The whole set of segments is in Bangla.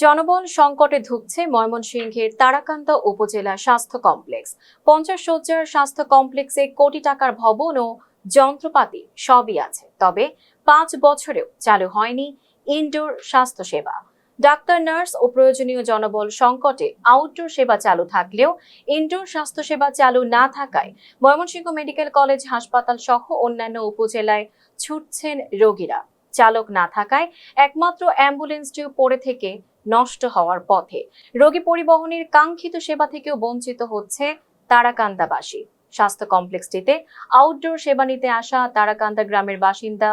জনবল সংকটে ধুঁকছে ময়মনসিংহের তারাকান্দা উপজেলা স্বাস্থ্য কমপ্লেক্স। 50 শয্যার স্বাস্থ্য কমপ্লেক্সে কোটি টাকার ভবন ও যন্ত্রপাতি সবই আছে, তবে 5 বছরেও চালু হয়নি ইনডোর স্বাস্থ্য সেবা। ডাক্তার, নার্স ও প্রয়োজনীয় জনবল সংকটে আউটডোর সেবা চালু থাকলেও ইনডোর স্বাস্থ্য সেবা চালু না থাকায় ময়মনসিংহ মেডিকেল কলেজ হাসপাতাল সহ অন্যান্য উপজেলায় ছুটছেন রোগীরা। চালক না থাকায় একমাত্র অ্যাম্বুলেন্সটিও পড়ে থেকে নষ্ট হওয়ার পথে। রোগী পরিবহনের কাঙ্ক্ষিত সেবা থেকেও বঞ্চিত হচ্ছে তারাকান্দাবাসী। স্বাস্থ্য কমপ্লেক্সটিতে আউটডোর সেবা নিতে আসা তারাকান্দা গ্রামের বাসিন্দা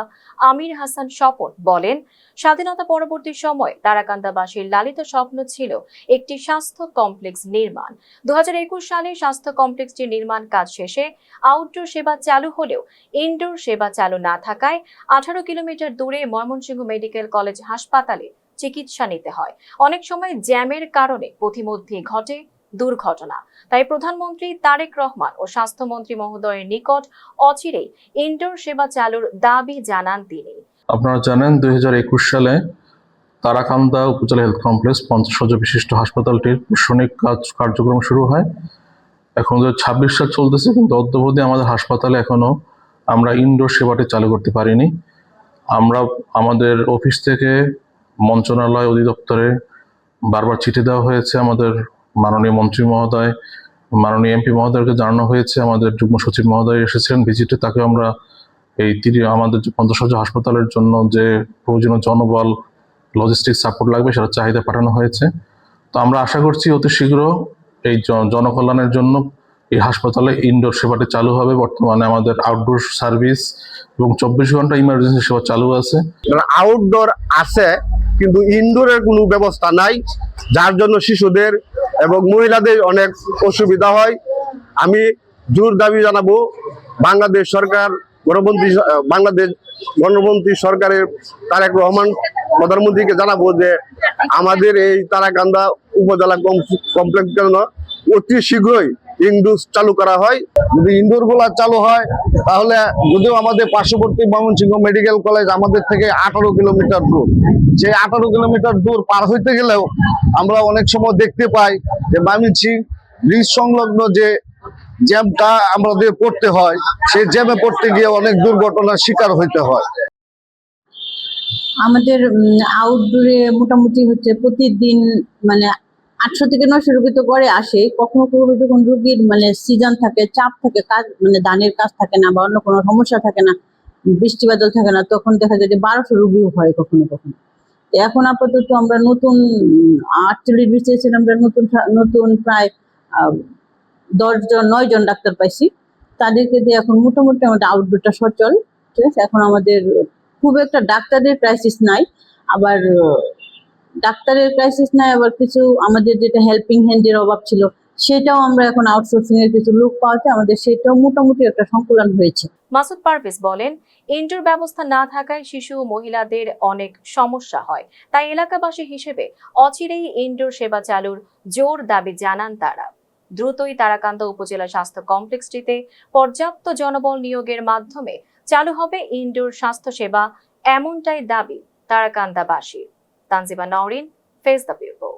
আমির হাসান স্বপন বলেন, স্বাধীনতা পরবর্তী সময় তারাকান্দাবাসীর লালিত স্বপ্ন ছিল একটি স্বাস্থ্য কমপ্লেক্স নির্মাণ। 2021 সালে স্বাস্থ্য কমপ্লেক্সটির নির্মাণ কাজ শেষে আউটডোর সেবা চালু হলেও ইনডোর সেবা চালু না থাকায় 18 কিলোমিটার দূরে ময়মনসিংহ মেডিকেল কলেজ হাসপাতালে চিকিৎসা নিতে হয়। অনেক সময় জ্যামের কারণে পথিমধ্যে ঘটে দুর্ঘটনা। তাই প্রধানমন্ত্রী তারেক রহমান ও স্বাস্থ্যমন্ত্রী মহোদয়ের নিকট অচিরেই ইনডোর সেবা চালুর দাবি জানান তিনি। আপনারা জানেন 2021 সালে তারাকান্দা উপজেলা হেলথ কমপ্লেক্স 50 শয্যা বিশিষ্ট হাসপাতালটির প্রশাসনিক কার্যক্রম শুরু হয়। এখন 2026 সাল চলতেছে, কিন্তু অদ্যাবধি আমাদের হাসপাতালে এখনো আমরা ইনডোর সেবাটি চালু করতে পারিনি। আমরা আমাদের অফিস থেকে মন্ত্রণালয় অধিদপ্তরে বারবার চিঠি দেওয়া হয়েছে, আমাদের মাননীয় মন্ত্রী মহোদয়, মাননীয় এমপি মহোদয়কে জানানো হয়েছে, আমাদের যুগ্ম সচিব মহোদয় এসেছেন ভিজিটে, তাকে আমরা আমাদের 50 শয্যা হাসপাতালের জন্য যে প্রয়োজনীয় জনবল লজিস্টিক সাপোর্ট লাগবে সেটা চাহিদা পাঠানো হয়েছে। তো আমরা আশা করছি অতি শীঘ্র এই জনকল্যাণের জন্য এই হাসপাতালে ইনডোর সেবাটি চালু হবে। বর্তমানে আমাদের আউটডোর সার্ভিস এবং 24 ঘন্টা ইমার্জেন্সি সেবা চালু আছে। আউটডোর আছে কিন্তু ইনডোরের কোনো ব্যবস্থা নাই, যার জন্য শিশুদের এবং মহিলাদের অনেক অসুবিধা হয়। আমি জোর দাবি জানাবো বাংলাদেশ সরকার গণমন্ত্রী সরকারের তারেক রহমান প্রধানমন্ত্রীকে জানাবো যে আমাদের এই তারাকান্দা উপজেলা কমপ্লেক্স জন্য অতি শীঘ্রই ইনডোর চালু করা হয়। যদি ইনডোর গুলা চালু হয় তাহলে, যদিও আমাদের পার্শ্ববর্তী ময়মনসিংহ মেডিকেল কলেজ আমাদের থেকে 18 কিলোমিটার দূর, যে 18 কিলোমিটার দূর পার হইতে গেলেও আমরা অনেক সময় দেখতে পাই যে ময়মনসিংহ ব্রিজ সংলগ্ন যে জ্যামটা আমাদের পড়তে হয়, সেই জ্যামে পড়তে গিয়ে অনেক দুর্ঘটনার শিকার হইতে হয়। আমাদের আউটডোরে মোটামুটি হচ্ছে প্রতিদিন 800 থেকে 900 রোগী তো করে আসে। কখনো কখনো যখন রোগীর সিজন থাকে, চাপ থাকে, কাজ দানের কাজ থাকে না বা অন্য কোনো সমস্যা থাকে না, বৃষ্টি বাদল থাকে না, তখন দেখা যায় যে 1200 রোগীও হয় কখনো কখনো। এখন আপাতত আমরা নতুন 48 বিসিএসের আমরা নতুন প্রায় 9 জন ডাক্তার পাইছি। তাদেরকে দিয়ে এখন মোটামুটি আমাদের আউটডোরটা সচল। ঠিক আছে, এখন আমাদের খুব একটা ডাক্তারের ক্রাইসিস নাই, আবার কিছু আমাদের যেটা হেল্পিং হ্যান্ডের অভাব ছিল সেটাও আমরা এখন আউটসোর্সিং এর কিছু লোক পাওয়াতে আমাদের সেটাও মোটামুটি একটা সংকুলন হয়েছে। মাসুদ পারভেজ বলেন, ইনডোর ব্যবস্থা না থাকায় শিশু ও মহিলাদের অনেক সমস্যা হয়। তাই এলাকাবাসী হিসেবে অচিরেই ইনডোর সেবা চালুর জোর দাবি জানান তারা। দ্রুতই তারাকান্দা উপজেলা স্বাস্থ্য কমপ্লেক্সটিতে পর্যাপ্ত জনবল নিয়োগের মাধ্যমে চালু হবে ইনডোর স্বাস্থ্য সেবা, এমনটাই দাবি তারাকান্দাবাসীর। Tanjiba Nowrin, face the people.